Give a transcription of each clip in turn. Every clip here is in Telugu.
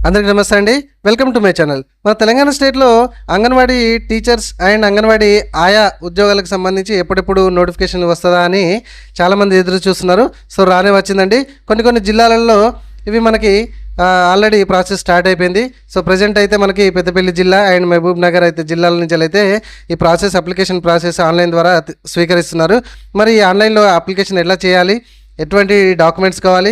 అందరికీ నమస్తే అండి. Welcome to my channel. మన తెలంగాణ స్టేట్లో అంగన్వాడీ టీచర్స్ అండ్ అంగన్వాడీ ఆయా ఉద్యోగాలకు సంబంధించి ఎప్పుడెప్పుడు నోటిఫికేషన్ వస్తుందా అని చాలామంది ఎదురు చూస్తున్నారు. సో రానే వచ్చిందండి. కొన్ని జిల్లాలలో ఇవి మనకి ఆల్రెడీ ప్రాసెస్ స్టార్ట్ అయిపోయింది. సో ప్రజెంట్ అయితే మనకి పెద్దపల్లి జిల్లా అండ్ మహబూబ్ నగర్ అయితే జిల్లాల నుంచి అయితే ఈ అప్లికేషన్ ప్రాసెస్ ఆన్లైన్ ద్వారా స్వీకరిస్తున్నారు. మరి ఈ ఆన్లైన్లో అప్లికేషన్ ఎలా చేయాలి, ఎటువంటి డాక్యుమెంట్స్ కావాలి,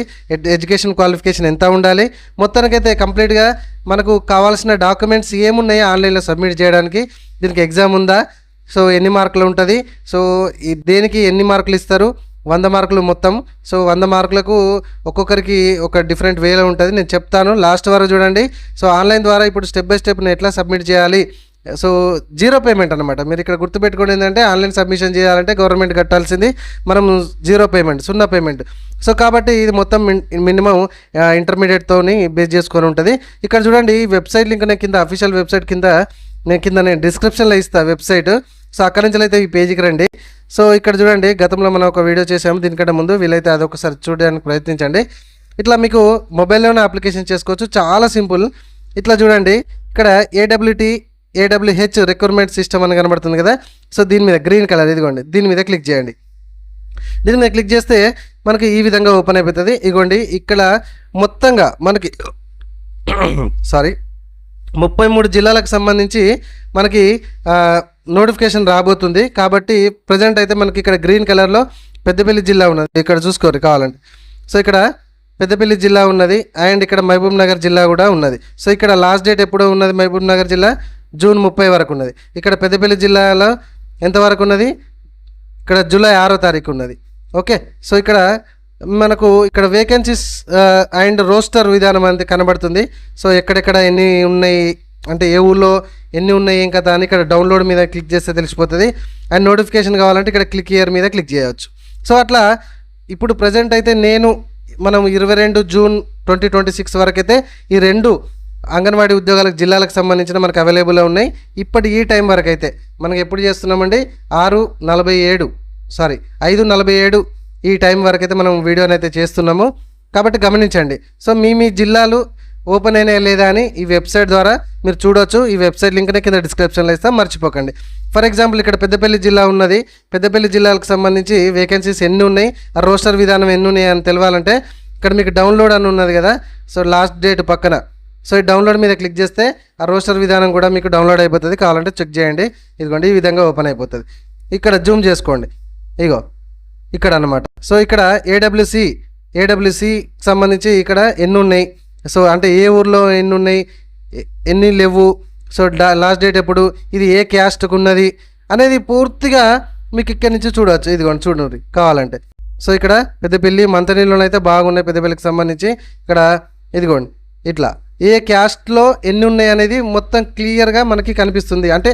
ఎడ్యుకేషన్ క్వాలిఫికేషన్ ఎంత ఉండాలి, మొత్తానికైతే కంప్లీట్గా మనకు కావాల్సిన డాక్యుమెంట్స్ ఏమున్నాయో ఆన్లైన్లో సబ్మిట్ చేయడానికి, దీనికి ఎగ్జామ్ ఉందా, సో ఎన్ని మార్కులు ఉంటుంది, సో దేనికి ఎన్ని మార్కులు ఇస్తారు, 100 మార్కులు మొత్తం. సో 100 మార్కులకు ఒక్కొక్కరికి ఒక డిఫరెంట్ వేలో ఉంటుంది. నేను చెప్తాను, లాస్ట్ వరకు చూడండి. సో ఆన్లైన్ ద్వారా ఇప్పుడు స్టెప్ బై స్టెప్ ఎట్లా సబ్మిట్ చేయాలి. సో జీరో పేమెంట్ అనమాట. మీరు ఇక్కడ గుర్తుపెట్టుకోండి ఏంటంటే ఆన్లైన్ సబ్మిషన్ చేయాలంటే గవర్నమెంట్ కట్టాల్సింది మనం జీరో పేమెంట్, 0 పేమెంట్. సో కాబట్టి ఇది మొత్తం మినిమం ఇంటర్మీడియట్తో బేస్ చేసుకొని ఉంటుంది. ఇక్కడ చూడండి, ఈ వెబ్సైట్ లింక్ నేను కింద అఫీషియల్ వెబ్సైట్ కింద నేను డిస్క్రిప్షన్లో ఇస్తాను వెబ్సైట్. సో అక్కడి నుంచి అయితే ఈ పేజీకి రండి. సో ఇక్కడ చూడండి, గతంలో మనం ఒక వీడియో చేసాము, దీనికంటే ముందు వీలైతే అదొకసారి చూడడానికి ప్రయత్నించండి. ఇట్లా మీకు మొబైల్లోనే అప్లికేషన్ చేసుకోవచ్చు, చాలా సింపుల్. ఇట్లా చూడండి, ఇక్కడ AWH రిక్రూట్మెంట్ సిస్టమ్ అని కనబడుతుంది కదా. సో దీని మీద గ్రీన్ కలర్, ఇదిగోండి, దీని మీద క్లిక్ చేయండి. దీని మీద క్లిక్ చేస్తే మనకి ఈ విధంగా ఓపెన్ అయిపోతుంది. ఇదిగోండి, ఇక్కడ మొత్తంగా మనకి 33 జిల్లాలకు సంబంధించి మనకి నోటిఫికేషన్ రాబోతుంది. కాబట్టి ప్రజెంట్ అయితే మనకి ఇక్కడ గ్రీన్ కలర్లో పెద్దపల్లి జిల్లా ఉన్నది, ఇక్కడ చూసుకోరు కావాలంటే. సో ఇక్కడ పెద్దపల్లి జిల్లా ఉన్నది అండ్ ఇక్కడ మహబూబ్ నగర్ జిల్లా కూడా ఉన్నది. సో ఇక్కడ లాస్ట్ డేట్ ఎప్పుడో ఉన్నది, మహబూబ్ నగర్ జిల్లా జూన్ 30 వరకు ఉన్నది. ఇక్కడ పెద్దపల్లి జిల్లాలో ఎంతవరకు ఉన్నది, ఇక్కడ జూలై 6వ తారీఖు ఉన్నది. ఓకే, సో ఇక్కడ మనకు ఇక్కడ వేకెన్సీస్ అండ్ రోస్టర్ విధానం అంతే కనబడుతుంది. సో ఎక్కడెక్కడ ఎన్ని ఉన్నాయి అంటే ఏ ఊళ్ళో ఎన్ని ఉన్నాయి ఏం కదా అని ఇక్కడ డౌన్లోడ్ మీద క్లిక్ చేస్తే తెలిసిపోతుంది. అండ్ నోటిఫికేషన్ కావాలంటే ఇక్కడ క్లిక్ హియర్ మీద క్లిక్ చేయవచ్చు. సో అట్లా ఇప్పుడు ప్రజెంట్ అయితే మనం 22 జూన్ 2026 వరకు అయితే ఈ 2 అంగన్వాడీ ఉద్యోగాలకు జిల్లాలకు సంబంధించిన మనకు అవైలబుల్లో ఉన్నాయి. ఇప్పటి ఈ టైం వరకు అయితే మనకి ఎప్పుడు చేస్తున్నామండి, 5:47 ఈ టైం వరకు అయితే మనం వీడియోని అయితే చేస్తున్నాము. కాబట్టి గమనించండి. సో మీ జిల్లాలు ఓపెన్ అయినా లేదా అని ఈ వెబ్సైట్ ద్వారా మీరు చూడవచ్చు. ఈ వెబ్సైట్ లింక్నే కింద డిస్క్రిప్షన్లో ఇస్తాం, మర్చిపోకండి. ఫర్ ఎగ్జాంపుల్ ఇక్కడ పెద్దపల్లి జిల్లా ఉన్నది. పెద్దపల్లి జిల్లాలకు సంబంధించి వేకెన్సీస్ ఎన్ని ఉన్నాయి, ఆ రోస్టర్ విధానం ఎన్ని ఉన్నాయి అని తెలవాలంటే ఇక్కడ మీకు డౌన్లోడ్ అని ఉన్నది కదా. సో లాస్ట్ డేట్ పక్కన, సో ఈ డౌన్లోడ్ మీద క్లిక్ చేస్తే ఆ రోస్టర్ విధానం కూడా మీకు డౌన్లోడ్ అయిపోతుంది. కావాలంటే చెక్ చేయండి. ఇదిగోండి, ఈ విధంగా ఓపెన్ అయిపోతుంది. ఇక్కడ జూమ్ చేసుకోండి, ఇగో ఇక్కడ అనమాట. సో ఇక్కడ ఏడబ్ల్యూసి సంబంధించి ఇక్కడ ఎన్ని ఉన్నాయి, సో అంటే ఏ ఊర్లో ఎన్ని ఉన్నాయి, ఎన్ని లేవు, సో లాస్ట్ డేట్ ఎప్పుడు, ఇది ఏ క్యాస్ట్కి ఉన్నది అనేది పూర్తిగా మీకు ఇక్కడి నుంచి చూడవచ్చు. ఇదిగోండి చూడండి కావాలంటే. సో ఇక్కడ పెద్దపల్లి మంతనీళ్ళలోనైతే బాగున్నాయి పెద్దపల్లికి సంబంధించి. ఇక్కడ ఇదిగోండి ఇట్లా ఏ క్యాస్ట్లో ఎన్ని ఉన్నాయి అనేది మొత్తం క్లియర్గా మనకి కనిపిస్తుంది. అంటే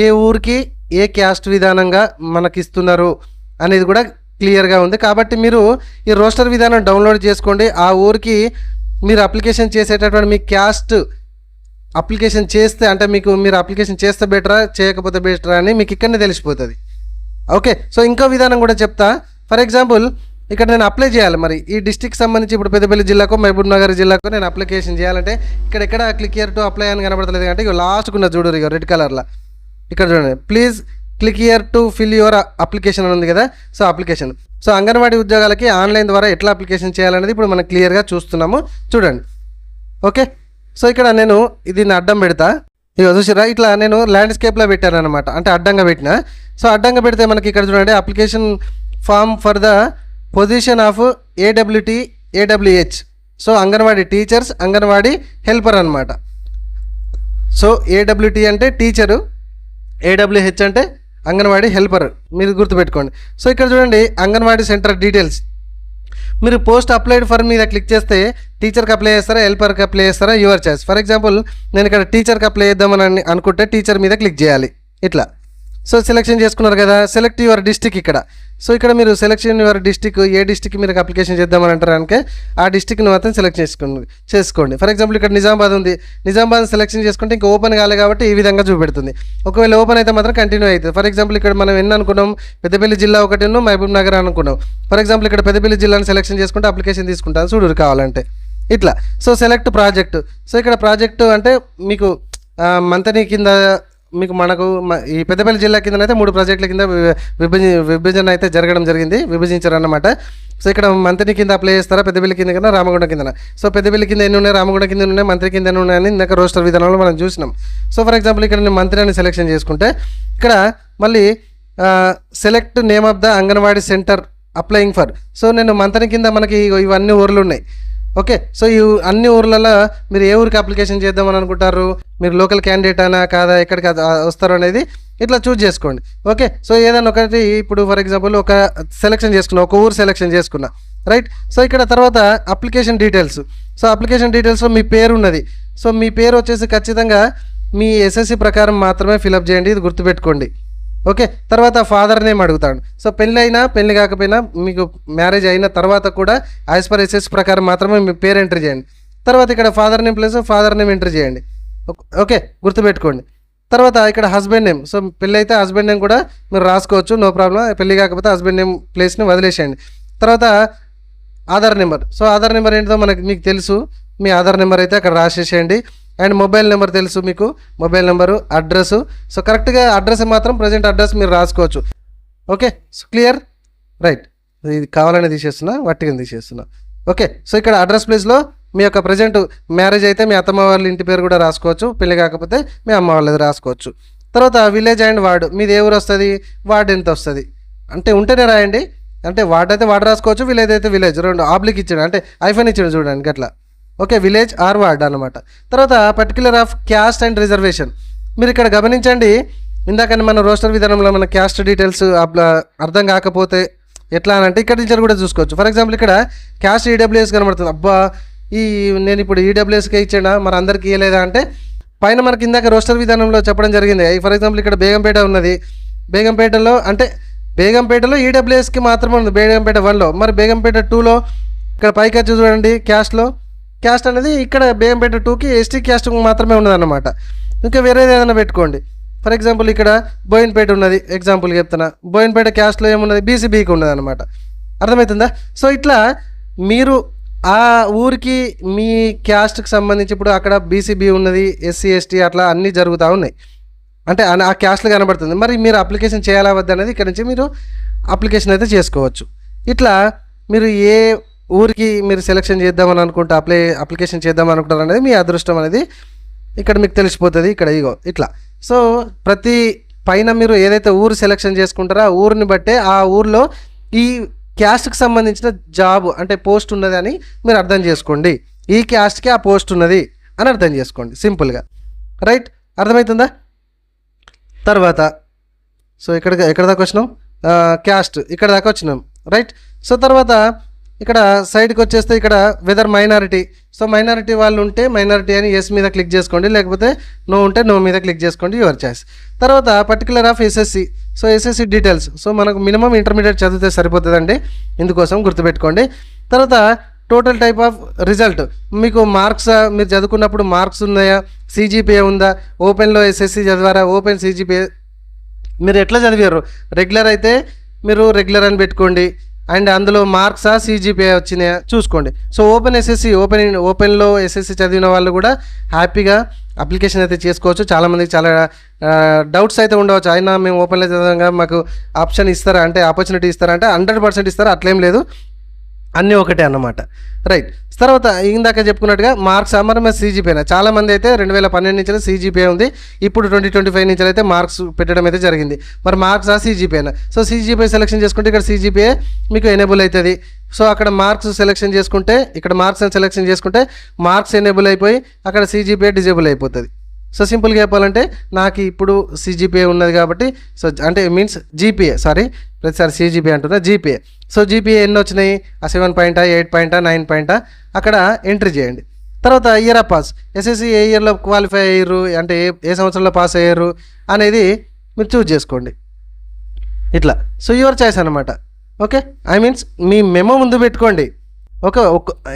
ఏ ఊరికి ఏ క్యాస్ట్ విధానంగా మనకి ఇస్తున్నారు అనేది కూడా క్లియర్గా ఉంది. కాబట్టి మీరు ఈ రోస్టర్ విధానం డౌన్లోడ్ చేసుకోండి. ఆ ఊరికి మీరు అప్లికేషన్ చేసేటటువంటి మీ క్యాస్ట్ అప్లికేషన్ చేస్తే అంటే మీరు అప్లికేషన్ చేస్తే బెటరా చేయకపోతే బెటరా అని మీకు ఇక్కడనే తెలిసిపోతుంది. ఓకే, సో ఇంకో విధానం కూడా చెప్తా. ఫర్ ఎగ్జాంపుల్ ఇక్కడ నేను అప్లై చేయాలి, మరి ఈ డిస్టిక్ సంబంధించి ఇప్పుడు పెద్దపల్లి జిల్లాకు మహబూబ్ నగర్ జిల్లాకు నేను అప్లికేషన్ చేయాలంటే ఇక్కడ క్లిక్ హియర్ టు అప్లై అని కనబడతలేదు. అంటే ఇక లాస్ట్కున్న చూడరు, ఇక రెడ్ కలర్లో ఇక్కడ చూడండి, please click here to fill your application అని ఉంది కదా. సో అప్లికేషన్, సో అంగన్వాడీ ఉద్యోగాలకి ఆన్లైన్ ద్వారా ఎట్లా అప్లికేషన్ చేయాలనేది ఇప్పుడు మనం క్లియర్గా చూస్తున్నాము, చూడండి. ఓకే, సో ఇక్కడ నేను దీన్ని అడ్డం పెడతా. ఇక చూసిరా, ఇట్లా నేను ల్యాండ్స్కేప్లో పెట్టాను అనమాట, అంటే అడ్డంగా పెట్టిన. సో అడ్డంగా పెడితే మనకి ఇక్కడ చూడండి, application form for the position of AWH, so anganwadi teachers, anganwadi helper అనమాట. సో AWT అంటే టీచరు, AWH అంటే అంగన్వాడీ హెల్పర్, మీరు గుర్తుపెట్టుకోండి. సో ఇక్కడ చూడండి, అంగన్వాడీ సెంటర్ డీటెయిల్స్. మీరు పోస్ట్ అప్లైడ్ ఫర్ మీద క్లిక్ చేస్తే టీచర్కి అప్లై చేస్తారా, హెల్పర్కి అప్లై చేస్తారా, యువర్ చాయిస్. ఫర్ ఎగ్జాంపుల్ నేను ఇక్కడ టీచర్కి అప్లై చేద్దామని అనుకుంటే టీచర్ మీద క్లిక్ చేయాలి ఇట్లా. సో సెలెక్షన్ చేసుకున్నారు కదా, సెలెక్ట్ యువర్ డిస్టిక్ ఇక్కడ. సో ఇక్కడ మీరు selection your district, A district మీరు అప్లికేషన్ చేద్దామని అంటారంటే ఆ డిస్టిక్ని మాత్రం సెలెక్ట్ చేసుకోండి. ఫర్ ఎగ్జాంపుల్ ఇక్కడ నిజామాబాద్ ఉంది, నిజామాబాద్ సెలెక్షన్ చేసుకుంటే ఇంకా ఓపెన్ కాలేదు కాబట్టి ఈ విధంగా చూపెడుతుంది. ఒకవేళ ఓపెన్ అయితే మాత్రం కంటిన్యూ అవుతుంది. ఫర్ ఎగ్జాంపుల్ ఇక్కడ మనం ఎన్ని అనుకున్నాం, పెద్దపల్లి జిల్లా ఒకటి మహబూబ్ నగర్ అనుకున్నాం. ఫర్ ఎగ్జాంపుల్ ఇక్కడ పెద్దపల్లి జిల్లాని సెలెక్షన్ చేసుకుంటే అప్లికేషన్ తీసుకుంటాను చూడు కావాలంటే. ఇట్లా. So select project. సో ఇక్కడ ప్రాజెక్టు అంటే మీకు మంతని కింద మీకు మనకు ఈ పెద్దపల్లి జిల్లా కిందనైతే 3 ప్రాజెక్టుల కింద విభజన అయితే జరగడం జరిగింది, విభజించారన్నమాట. సో ఇక్కడ మంత్రి కింద అప్లై చేస్తారా, పెద్దపల్లి కింద కన్నా రామగుండం కింద. సో పెద్దపల్లి కింద ఎన్ని ఉన్నాయి, రామగుండం కింద ఉన్నాయి, మంత్రి కింద ఎన్ని ఉన్నాయని ఇందాక రోస్టర్ విధానంలో మనం చూసినాం. సో ఫర్ ఎగ్జాంపుల్ ఇక్కడ నేను మంత్రి అని సెలెక్షన్ చేసుకుంటే ఇక్కడ మళ్ళీ select name of the anganwadi centre applying for. So నేను మంత్రి కింద మనకి ఇవన్నీ ఊర్లు ఉన్నాయి. ఓకే, సో ఈ అన్ని ఊర్లలో మీరు ఏ ఊరికి అప్లికేషన్ చేద్దామని అనుకుంటారు, మీరు లోకల్ క్యాండిడేట్ అయినా కాదా, ఎక్కడికి వస్తారు అనేది ఇట్లా చూజ్ చేసుకోండి. ఓకే, సో ఏదైనా ఒకటి ఇప్పుడు ఫర్ ఎగ్జాంపుల్ ఒక సెలెక్షన్ చేసుకున్నా, ఒక ఊరు సెలెక్షన్ చేసుకున్నా, రైట్. సో ఇక్కడ తర్వాత అప్లికేషన్ డీటెయిల్స్. సో అప్లికేషన్ డీటెయిల్స్లో మీ పేరు ఉన్నది. సో మీ పేరు వచ్చేసి ఖచ్చితంగా మీ ఎస్ఎస్సి ప్రకారం మాత్రమే ఫిలప్ చేయండి, ఇది గుర్తుపెట్టుకోండి. ఓకే, తర్వాత ఫాదర్ నేమ్ అడుగుతాడు. సో పెళ్ళి అయినా పెళ్ళి కాకపోయినా మీకు మ్యారేజ్ అయిన తర్వాత కూడా యాజ్ పర్ ఎస్ఎస్ ప్రకారం మాత్రమే మీ పేరు ఎంట్రీ చేయండి. తర్వాత ఇక్కడ father name plus father name entry చేయండి. ఓకే, గుర్తుపెట్టుకోండి. తర్వాత ఇక్కడ హస్బెండ్ నేమ్. సో పెళ్ళి అయితే హస్బెండ్ నేమ్ కూడా మీరు రాసుకోవచ్చు, నో ప్రాబ్లం. పెళ్ళి కాకపోతే హస్బెండ్ నేమ్ ప్లేస్ని వదిలేసేయండి. తర్వాత Aadhaar number. So Aadhaar number ఏంటో మీకు తెలుసు, మీ ఆధార్ నెంబర్ అయితే అక్కడ రాసేసేయండి. అండ్ మొబైల్ నెంబర్ తెలుసు మీకు, మొబైల్ నెంబరు, అడ్రస్. సో కరెక్ట్గా అడ్రస్ మాత్రం ప్రజెంట్ అడ్రస్ మీరు రాసుకోవచ్చు. Okay, so clear, right. ఇది కావాలని తీసేస్తున్నా, వట్టిగా తీసేస్తున్నా. ఓకే, సో ఇక్కడ అడ్రస్ ప్లేస్లో మీ యొక్క ప్రజెంట్ మ్యారేజ్ అయితే మీ అత్తమ్మ వాళ్ళ ఇంటి పేరు కూడా రాసుకోవచ్చు, పెళ్ళి కాకపోతే మీ అమ్మ వాళ్ళది రాసుకోవచ్చు. తర్వాత విలేజ్ అండ్ వార్డు, మీది ఏ ఊరు వస్తుంది, వార్డు ఎంత వస్తుంది అంటే ఉంటేనే రాయండి. అంటే వార్డు అయితే వార్డు రాసుకోవచ్చు, విలేజ్ అయితే విలేజ్, రెండు ఆబ్లిక్ ఇచ్చాడు అంటే ఐఫోన్ ఇచ్చాడు చూడండి అట్లా. ఓకే, విలేజ్ ఆర్ వార్డ్ అనమాట. తర్వాత particular of caste and reservation. మీరు ఇక్కడ గమనించండి, ఇందాక మన రోస్టర్ విధానంలో మన క్యాస్ట్ డీటెయిల్స్ అర్థం కాకపోతే ఎట్లా అని అంటే ఇక్కడ నుంచి కూడా చూసుకోవచ్చు. ఫర్ ఎగ్జాంపుల్ ఇక్కడ క్యాస్ట్ ఈడబ్ల్యూఎస్ కనబడుతుంది. అబ్బా నేను ఇప్పుడు ఈడబ్ల్యూఎస్కే ఇచ్చాడా, మరి అందరికి ఇవ్వలేదా అంటే పైన మనకి ఇందాక రోస్టర్ విధానంలో చెప్పడం జరిగింది. ఫర్ ఎగ్జాంపుల్ ఇక్కడ బేగంపేట ఉన్నది, బేగంపేటలో అంటే బేగంపేటలో ఈడబ్ల్యూఎస్కి మాత్రమే ఉంది, బేగంపేట 1లో. మరి బేగంపేట 2లో ఇక్కడ పైకి వచ్చి చూడండి, క్యాస్ట్ అనేది ఇక్కడ బేగంపేట 2కి ఎస్టీ క్యాస్ట్ మాత్రమే ఉన్నదన్నమాట. ఇంకా వేరేది ఏదైనా పెట్టుకోండి. ఫర్ ఎగ్జాంపుల్ ఇక్కడ బోయిన్పేట ఉన్నది, ఎగ్జాంపుల్ చెప్తున్నా, బోయిన్పేట క్యాస్ట్లో ఏమున్నది, బీసీబీకి ఉన్నది అనమాట. అర్థమవుతుందా? సో ఇట్లా మీరు ఆ ఊరికి మీ క్యాస్ట్కి సంబంధించి ఇప్పుడు అక్కడ బీసీబీ ఉన్నది, ఎస్సీ ఎస్టీ అట్లా అన్నీ జరుగుతూ ఉన్నాయి, అంటే ఆ క్యాస్ట్లు కనబడుతుంది. మరి మీరు అప్లికేషన్ చేయాలా వద్ద అనేది ఇక్కడ నుంచి మీరు అప్లికేషన్ అయితే చేసుకోవచ్చు. ఇట్లా మీరు ఏ ఊరికి మీరు సెలెక్షన్ చేద్దామని అనుకుంటే అప్లికేషన్ చేద్దామని అనుకుంటారు అనేది మీ అదృష్టం అనేది ఇక్కడ మీకు తెలిసిపోతుంది. ఇక్కడ ఇగో ఇట్లా. సో ప్రతి పైన మీరు ఏదైతే ఊరు సెలెక్షన్ చేసుకుంటారో ఆ ఊరిని బట్టే ఆ ఊర్లో ఈ క్యాస్ట్కి సంబంధించిన జాబ్ అంటే పోస్ట్ ఉన్నది అని మీరు అర్థం చేసుకోండి. ఈ క్యాస్ట్కి ఆ పోస్ట్ ఉన్నది అని అర్థం చేసుకోండి సింపుల్గా, రైట్. అర్థమవుతుందా? తర్వాత సో ఎక్కడ దాకా వచ్చినాం, క్యాస్ట్ ఇక్కడ దాకా వచ్చినాం, రైట్. సో తర్వాత ఇక్కడ సైడ్కి వచ్చేస్తే ఇక్కడ వెదర్ మైనారిటీ. సో మైనారిటీ వాళ్ళు ఉంటే మైనారిటీ అని ఎస్ మీద క్లిక్ చేసుకోండి, లేకపోతే నో ఉంటే నో మీద క్లిక్ చేసుకోండి, యువర్ చాయిస్. తర్వాత particular of SSC. So SSC details. So మనకు మినిమం ఇంటర్మీడియట్ చదివితే సరిపోతుందండి, ఇందుకోసం గుర్తుపెట్టుకోండి. తర్వాత టోటల్ టైప్ ఆఫ్ రిజల్ట్, మీకు మార్క్స్ మీరు చదువుకున్నప్పుడు మార్క్స్ ఉన్నాయా, సిజిపిఏ ఉందా, ఓపెన్లో ఎస్ఎస్సి చదివారా, ఓపెన్ సిజిపిఏ మీరు ఎట్లా చదివారు, రెగ్యులర్ అయితే మీరు రెగ్యులర్ అని పెట్టుకోండి. అండ్ అందులో మార్క్సా సిజిపిఐ వచ్చినాయా చూసుకోండి. సో ఓపెన్లో ఎస్ఎస్సి చదివిన వాళ్ళు కూడా హ్యాపీగా అప్లికేషన్ అయితే చేసుకోవచ్చు. చాలామందికి చాలా డౌట్స్ అయితే ఉండవచ్చు, అయినా మేము ఓపెన్లో చదవగా మాకు ఆప్షన్ ఇస్తారా అంటే ఆపర్చునిటీ ఇస్తారా అంటే 100% ఇస్తారా, అట్లేం లేదు, అన్నీ ఒకటే అన్నమాట, రైట్. తర్వాత ఇందాక చెప్పుకున్నట్టుగా మార్క్స్ మరి సిజిపిఐ చాలామంది అయితే 2012 నుంచి సిజిపిఐ ఉంది, ఇప్పుడు 2025 నుంచి అయితే మార్క్స్ పెట్టడం అయితే జరిగింది. మరి marks CGPI. So CGPI selection చేసుకుంటే ఇక్కడ సిజిపిఐ మీకు ఎనేబుల్ అవుతుంది. సో అక్కడ మార్క్స్ సెలెక్షన్ చేసుకుంటే ఇక్కడ మార్క్స్ అని సెలెక్షన్ చేసుకుంటే మార్క్స్ ఎనేబుల్ అయిపోయి అక్కడ సిజిపిఐ డిజేబుల్ అయిపోతుంది. సో సింపుల్గా చెప్పాలంటే నాకు ఇప్పుడు సిజిపిఐ ఉన్నది కాబట్టి సో అంటే మీన్స్ జీపీఏ, సారీ ప్రతిసారి సిజిపిఐ అంటున్నా, జీపీఏ. సో జీపీఏ ఎన్ని వచ్చినాయి, ఆ 7 పాయింటా 8 పాయింటా 9 పాయింటా అక్కడ ఎంట్రీ చేయండి. తర్వాత ఇయర్ ఆఫ్ పాస్, ఎస్ఎస్సి ఏ ఇయర్లో క్వాలిఫై అయ్యారు అంటే ఏ సంవత్సరంలో పాస్ అయ్యారు అనేది మీరు చూజ్ చేసుకోండి ఇట్లా. సో యువర్ చాయిస్ అనమాట. Okay, I means me memo ముందు పెట్టుకోండి.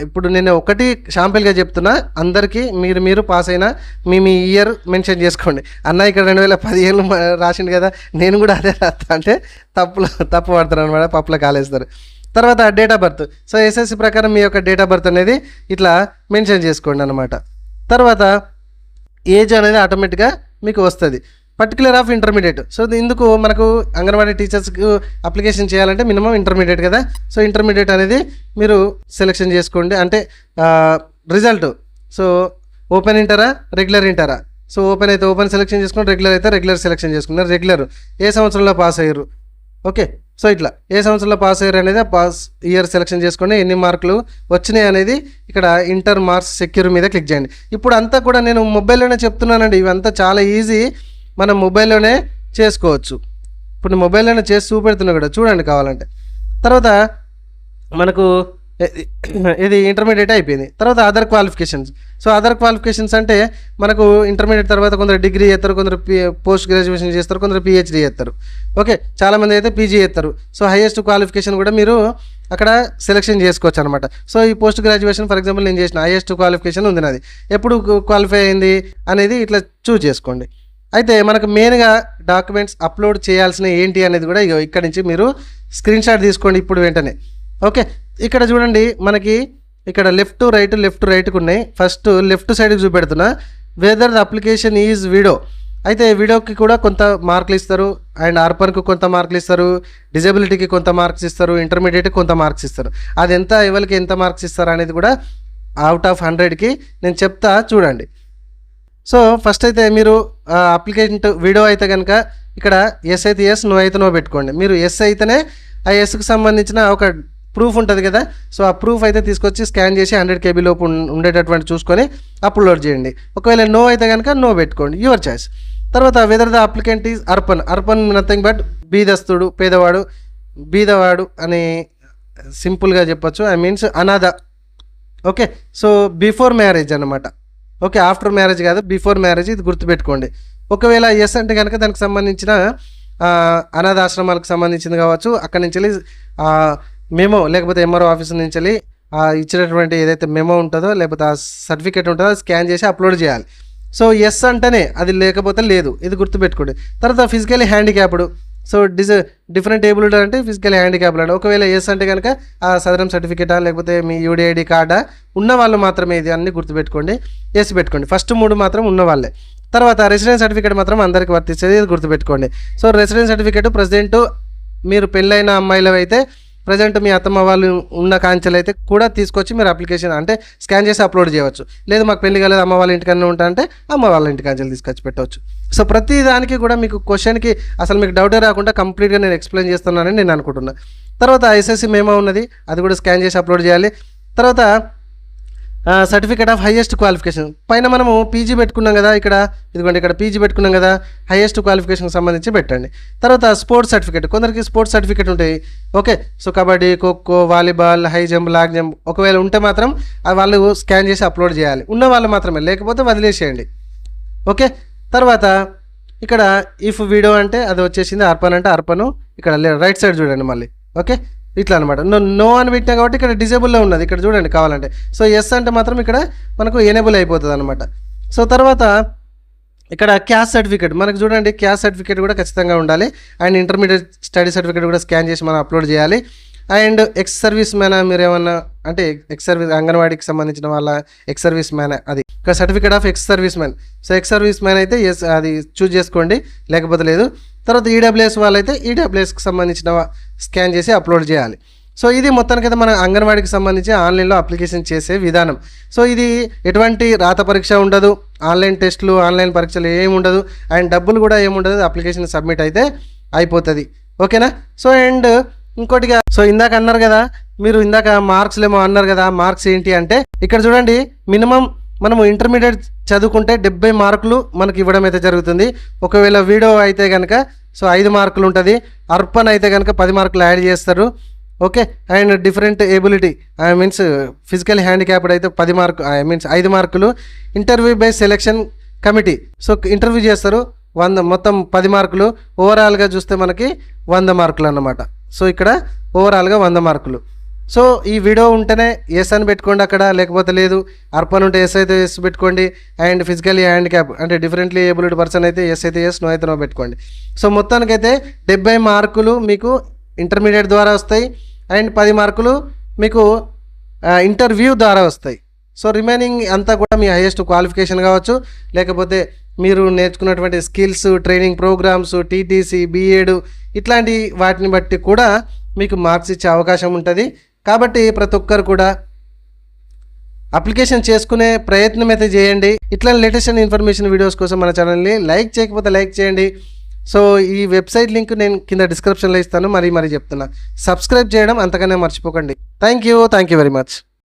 ఇప్పుడు నేను ఒకటి షాంపిల్గా చెప్తున్నా, అందరికీ మీరు పాస్ అయినా మీ ఇయర్ మెన్షన్ చేసుకోండి. అన్న ఇక్కడ 2015 రాసిండు కదా, నేను కూడా అదే రాస్తా అంటే తప్పు పడతారు అనమాట, పప్పులో కాలేస్తారు. తర్వాత date of birth. So SSC ప్రకారం మీ యొక్క డేట్ ఆఫ్ బర్త్ అనేది ఇట్లా మెన్షన్ చేసుకోండి అనమాట. తర్వాత ఏజ్ అనేది ఆటోమేటిక్గా మీకు వస్తుంది. Particular of intermediate. సో ఇందుకు మనకు అంగన్వాడీ టీచర్స్కి అప్లికేషన్ చేయాలంటే మినిమం ఇంటర్మీడియట్ కదా. సో ఇంటర్మీడియట్ అనేది మీరు సెలెక్షన్ చేసుకోండి. అంటే రిజల్ట్ సో ఓపెన్ ఇంటరా రెగ్యులర్ ఇంటరా. సో ఓపెన్ అయితే ఓపెన్ సెలెక్షన్ చేసుకుని, రెగ్యులర్ అయితే రెగ్యులర్ సెలెక్షన్ చేసుకున్నారు. రెగ్యులర్ ఏ సంవత్సరంలో పాస్ అయ్యారు, ఓకే. సో ఇట్లా ఏ సంవత్సరంలో పాస్ అయ్యారు అనేది పాస్ ఇయర్ సెలెక్షన్ చేసుకోండి. ఎన్ని మార్కులు వచ్చినాయి అనేది ఇక్కడ ఇంటర్ మార్క్స్ సెక్యూర్ మీద క్లిక్ చేయండి. ఇప్పుడు అంతా కూడా నేను మొబైల్లోనే చెప్తున్నానండి. ఇవంతా చాలా ఈజీ, మనం మొబైల్లోనే చేసుకోవచ్చు. ఇప్పుడు మొబైల్లోనే చేసి చూపెడుతున్నా కూడా చూడండి కావాలంటే. తర్వాత మనకు ఇది ఇంటర్మీడియట్ అయిపోయింది. తర్వాత other qualifications. So other qualifications అంటే మనకు ఇంటర్మీడియట్ తర్వాత కొందరు డిగ్రీ చేస్తారు, కొందరు పోస్ట్ గ్రాడ్యుయేషన్ చేస్తారు, కొందరు పిహెచ్డీ చేస్తారు, ఓకే. చాలామంది అయితే పీజీ చేస్తారు. సో హైయెస్ట్ క్వాలిఫికేషన్ కూడా మీరు అక్కడ సెలెక్షన్ చేసుకోవచ్చు అనమాట. సో ఈ పోస్ట్ గ్రాడ్యుయేషన్ ఫర్ ఎగ్జాంపుల్ నేను చేసిన హైయెస్ట్ క్వాలిఫికేషన్ ఉంది నాది, ఎప్పుడు క్వాలిఫై అయింది అనేది ఇట్లా చూస్ చేసుకోండి. అయితే మనకు మెయిన్గా డాక్యుమెంట్స్ అప్లోడ్ చేయాల్సిన ఏంటి అనేది కూడా ఇక్కడ నుంచి మీరు స్క్రీన్ షాట్ తీసుకోండి ఇప్పుడు వెంటనే, ఓకే. ఇక్కడ చూడండి మనకి ఇక్కడ లెఫ్ట్ రైట్కి ఉన్నాయి. ఫస్ట్ లెఫ్ట్ సైడ్కి చూపెడుతున్నా whether the application is video. అయితే వీడియోకి కూడా కొంత మార్కులు ఇస్తారు, అండ్ అర్బన్కి కొంత మార్కులు ఇస్తారు, డిజబిలిటీకి కొంత మార్క్స్ ఇస్తారు, ఇంటర్మీడియట్కి కొంత మార్క్స్ ఇస్తారు. అది ఎంత ఎవరికి ఎంత మార్క్స్ ఇస్తారు అనేది కూడా అవుట్ ఆఫ్ 100కి నేను చెప్తా చూడండి. సో ఫస్ట్ అయితే మీరు అప్లికేషన్ వీడియో అయితే కనుక ఇక్కడ ఎస్ అయితే ఎస్, నో అయితే నో పెట్టుకోండి. మీరు ఎస్ అయితేనే ఆ ఎస్కి సంబంధించిన ఒక ప్రూఫ్ ఉంటుంది కదా. సో ఆ ప్రూఫ్ అయితే తీసుకొచ్చి స్కాన్ చేసి 100 KB లోపు ఉండేటటువంటి చూసుకొని అప్లోడ్ చేయండి. ఒకవేళ నో అయితే కనుక నో పెట్టుకోండి, యువర్ చాయిస్. తర్వాత whether the applicant is orphan nothing but బీదస్తుడు, పేదవాడు, బీదవాడు అని సింపుల్గా చెప్పొచ్చు. ఐ మీన్స్ అనాథ, ఓకే. సో బిఫోర్ మ్యారేజ్ అనమాట, ఓకే. ఆఫ్టర్ మ్యారేజ్ కాదు, బిఫోర్ మ్యారేజ్, ఇది గుర్తుపెట్టుకోండి. ఒకవేళ ఎస్ అంటే కనుక దానికి సంబంధించిన అనాథాశ్రమాలకు సంబంధించింది కావచ్చు, అక్కడి నుంచి మెమో లేకపోతే ఎంఆర్ఓ ఆఫీస్ నుంచి ఇచ్చినటువంటి ఏదైతే మెమో ఉంటుందో లేకపోతే ఆ సర్టిఫికేట్ ఉంటుందో స్కాన్ చేసి అప్లోడ్ చేయాలి. సో ఎస్ అంటేనే అది, లేకపోతే లేదు, ఇది గుర్తుపెట్టుకోండి. తర్వాత physically handicapped. So different abled అంటే ఫిజికల్ హ్యాండిక్యాప్డ్ అంటే ఒకవేళ ఎస్ అంటే కనుక ఆ సదరం సర్టిఫికేటా లేకపోతే మీ యూడిఐడి కార్డా ఉన్న వాళ్ళు మాత్రమే, ఇది అన్ని గుర్తుపెట్టుకోండి, ఎస్ పెట్టుకోండి. ఫస్ట్ 3 మాత్రం ఉన్న వాళ్ళే. తర్వాత రెసిడెన్స్ సర్టిఫికేట్ మాత్రం అందరికి వర్తించేది, ఇది గుర్తుపెట్టుకోండి. సో రెసిడెన్స్ సర్టిఫికేట్ ప్రజెంట్ మీరు పెళ్ళైన అమ్మాయిలు అయితే ప్రజెంట్ మీ అత్తమ్మ వాళ్ళు ఉన్న కాంచెలు అయితే కూడా తీసుకొచ్చి మీరు అప్లికేషన్ అంటే స్కాన్ చేసి అప్లోడ్ చేయవచ్చు. లేదు మాకు పెళ్లి కాలేదు అమ్మ వాళ్ళ ఇంటికన్నా ఉంటా అంటే అమ్మ వాళ్ళ ఇంటి కాంచెలు తీసుకొచ్చి పెట్టవచ్చు. సో ప్రతి దానికి కూడా మీకు క్వశ్చన్కి అసలు మీకు డౌటే రాకుండా కంప్లీట్గా నేను ఎక్స్ప్లెయిన్ చేస్తున్నానని నేను అనుకుంటున్నాను. తర్వాత ఎస్ఎస్సి మేమో ఉన్నది, అది కూడా స్కాన్ చేసి అప్లోడ్ చేయాలి. తర్వాత సర్టిఫికేట్ ఆఫ్ హైయెస్ట్ క్వాలిఫికేషన్ పైన మనము పీజీ పెట్టుకున్నాం కదా, ఇదిగోండి ఇక్కడ పీజీ పెట్టుకున్నాం కదా, హైయెస్ట్ క్వాలిఫికేషన్కి సంబంధించి పెట్టండి. తర్వాత స్పోర్ట్స్ సర్టిఫికేట్, కొందరికి స్పోర్ట్స్ సర్టిఫికేట్ ఉంటాయి, okay. So kabaddi, kho kho, volleyball, high jump, long jump ఒకవేళ ఉంటే మాత్రం వాళ్ళు స్కాన్ చేసి అప్లోడ్ చేయాలి, ఉన్న వాళ్ళు మాత్రమే, లేకపోతే వదిలేసేయండి, ఓకే. తర్వాత ఇక్కడ ఇఫ్ వీడియో అంటే అది వచ్చేసింది, అర్పన్ అంటే అర్పను, ఇక్కడ రైట్ సైడ్ చూడండి మళ్ళీ, ఓకే. ఇట్లా అనమాట. నో అని పెట్టినా కాబట్టి ఇక్కడ డిజేబుల్లో ఉన్నది, ఇక్కడ చూడండి కావాలంటే. సో ఎస్ అంటే మాత్రం ఇక్కడ మనకు ఎనేబుల్ అయిపోతుంది అనమాట. సో తర్వాత ఇక్కడ క్యాస్ట్ సర్టిఫికేట్ మనకు చూడండి, క్యాస్ట్ సర్టిఫికేట్ కూడా ఖచ్చితంగా ఉండాలి. అండ్ ఇంటర్మీడియట్ స్టడీ సర్టిఫికేట్ కూడా స్కాన్ చేసి మనం అప్లోడ్ చేయాలి. అండ్ ఎక్స్ సర్వీస్ మ్యాన్ మీరు ఏమన్నా అంటే ఎక్స్ సర్వీస్ అంగన్వాడీకి సంబంధించిన వాళ్ళ ఎక్స్ సర్వీస్ మ్యాన్, అది ఇక్కడ certificate of ex service man. So ex service man అయితే ఎస్ అది చూజ్ చేసుకోండి, లేకపోతే లేదు. తర్వాత ఈడబ్ల్యూఎస్ వాళ్ళైతే ఈడబ్ల్యూఎస్కి సంబంధించిన స్కాన్ చేసి అప్లోడ్ చేయాలి. సో ఇది మొత్తానికైతే మన అంగన్వాడీకి సంబంధించి ఆన్లైన్లో అప్లికేషన్ చేసే విధానం. సో ఇది ఎటువంటి రాత పరీక్ష ఉండదు, ఆన్లైన్ టెస్టులు, ఆన్లైన్ పరీక్షలు ఏమి ఉండదు, అండ్ డబ్బులు కూడా ఏముండదు, అప్లికేషన్ సబ్మిట్ అయితే అయిపోతుంది, ఓకేనా. సో అండ్ ఇంకోటిగా, సో ఇందాక అన్నారు కదా మీరు, ఇందాక మార్క్స్లు ఏమో అన్నారు కదా, మార్క్స్ ఏంటి అంటే ఇక్కడ చూడండి, మినిమం మనము ఇంటర్మీడియట్ చదువుకుంటే 70 మార్కులు మనకి ఇవ్వడం అయితే జరుగుతుంది. ఒకవేళ వీడియో అయితే కనుక సో 5 మార్కులు ఉంటుంది, అర్పన్ అయితే కనుక 10 మార్కులు యాడ్ చేస్తారు, okay. And different ability I means physical handicapped అయితే 10 మార్కులు ఐ మీన్స్ 5 మార్కులు. Interview by selection committee, so interview చేస్తారు, 100 మొత్తం 10 మార్కులు. ఓవరాల్గా చూస్తే మనకి 100 మార్కులు అన్నమాట. సో ఇక్కడ ఓవరాల్గా 100 మార్కులు. సో ఈ వీడియో ఉంటేనే ఎస్ అని పెట్టుకోండి అక్కడ, లేకపోతే లేదు. అర్పన్ ఉంటే ఎస్ అయితే ఎస్ పెట్టుకోండి, అండ్ ఫిజికల్లీ హ్యాండిక్యాప్ అంటే డిఫరెంట్లీ ఏబుల్డ్ పర్సన్ అయితే ఎస్ అయితే ఎస్, నో అయితే నో పెట్టుకోండి. సో మొత్తానికైతే 70 మార్కులు మీకు ఇంటర్మీడియట్ ద్వారా వస్తాయి. అండ్ 10 మార్కులు మీకు ఇంటర్వ్యూ ద్వారా వస్తాయి. సో రిమైనింగ్ అంతా కూడా మీ హైయెస్ట్ క్వాలిఫికేషన్ కావచ్చు, లేకపోతే మీరు నేర్చుకున్నటువంటి skills, training programmes, TTC, BEd ఇట్లాంటి వాటిని బట్టి కూడా మీకు మార్క్స్ ఇచ్చే అవకాశం ఉంటుంది. కాబట్టి ప్రతి ఒక్కరు కూడా అప్లికేషన్ చేసుకునే ప్రయత్నం అయితే చేయండి. ఇట్లా లేటెస్ట్ ఇన్ఫర్మేషన్ వీడియోస్ కోసం మన ఛానల్ని లైక్ చేయకపోతే లైక్ చేయండి. సో ఈ వెబ్సైట్ లింక్ నేను కింద డిస్క్రిప్షన్లో ఇస్తాను, మరీ చెప్తున్నా. సబ్స్క్రైబ్ చేయడం అంతకనే మర్చిపోకండి. Thank you very much.